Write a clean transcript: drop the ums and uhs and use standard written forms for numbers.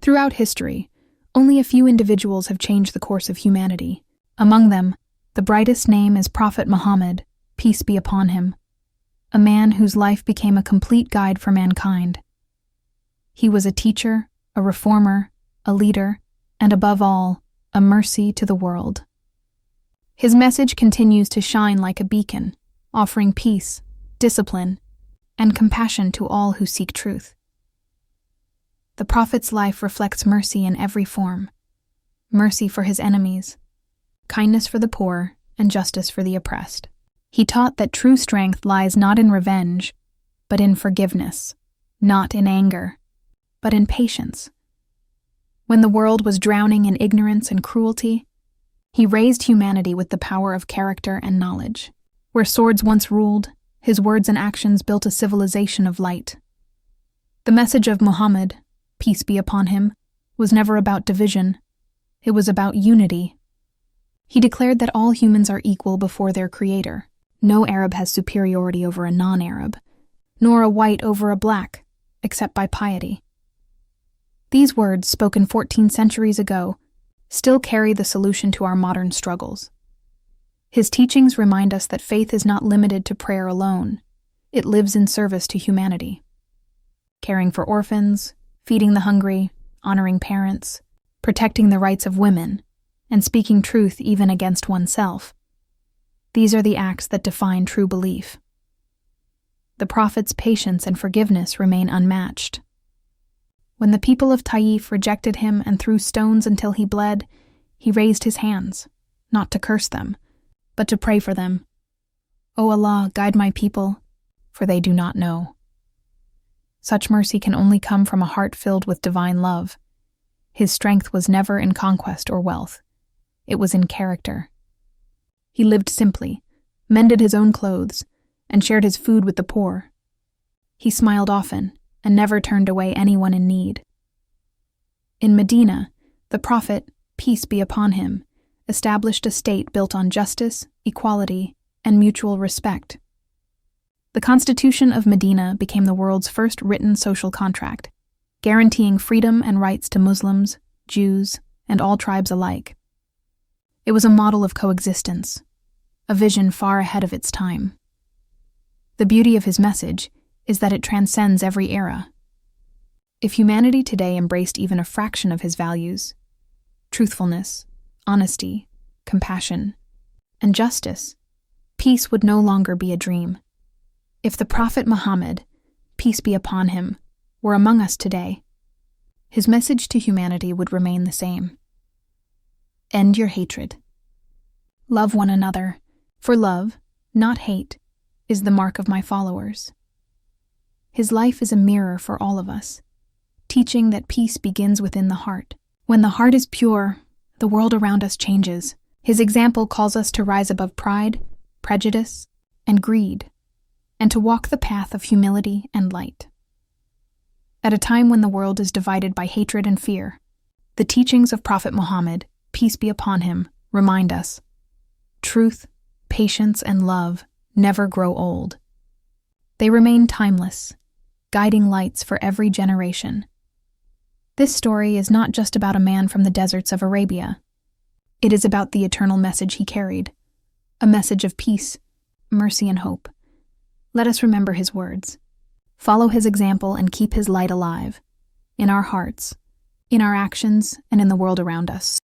Throughout history, only a few individuals have changed the course of humanity. Among them, the brightest name is Prophet Muhammad, peace be upon him, a man whose life became a complete guide for mankind. He was a teacher, a reformer, a leader, and above all, a mercy to the world. His message continues to shine like a beacon, offering peace, discipline, and compassion to all who seek truth. The Prophet's life reflects mercy in every form: mercy for his enemies, kindness for the poor, and justice for the oppressed. He taught that true strength lies not in revenge, but in forgiveness, not in anger, but in patience. When the world was drowning in ignorance and cruelty, he raised humanity with the power of character and knowledge. Where swords once ruled, his words and actions built a civilization of light. The message of Muhammad, peace be upon him, was never about division. It was about unity. He declared that all humans are equal before their creator. No Arab has superiority over a non-Arab, nor a white over a black, except by piety. These words, spoken 14 centuries ago, still carry the solution to our modern struggles. His teachings remind us that faith is not limited to prayer alone. It lives in service to humanity. Caring for orphans, feeding the hungry, honoring parents, protecting the rights of women, and speaking truth even against oneself. These are the acts that define true belief. The Prophet's patience and forgiveness remain unmatched. When the people of Taif rejected him and threw stones until he bled, he raised his hands, not to curse them, but to pray for them. O Allah, guide my people, for they do not know. Such mercy can only come from a heart filled with divine love. His strength was never in conquest or wealth. It was in character. He lived simply, mended his own clothes, and shared his food with the poor. He smiled often and never turned away anyone in need. In Medina, the Prophet, peace be upon him, established a state built on justice, equality, and mutual respect. The Constitution of Medina became the world's first written social contract, guaranteeing freedom and rights to Muslims, Jews, and all tribes alike. It was a model of coexistence, a vision far ahead of its time. The beauty of his message is that it transcends every era. If humanity today embraced even a fraction of his values, truthfulness, honesty, compassion, and justice, peace would no longer be a dream. If the Prophet Muhammad, peace be upon him, were among us today, his message to humanity would remain the same. End your hatred. Love one another, for love, not hate, is the mark of my followers. His life is a mirror for all of us, teaching that peace begins within the heart. When the heart is pure, the world around us changes. His example calls us to rise above pride, prejudice, and greed, and to walk the path of humility and light. At a time when the world is divided by hatred and fear, the teachings of Prophet Muhammad, peace be upon him, remind us: truth, patience, and love never grow old. They remain timeless, guiding lights for every generation. This story is not just about a man from the deserts of Arabia. It is about the eternal message he carried, a message of peace, mercy, and hope. Let us remember his words, follow his example, and keep his light alive, in our hearts, in our actions, and in the world around us.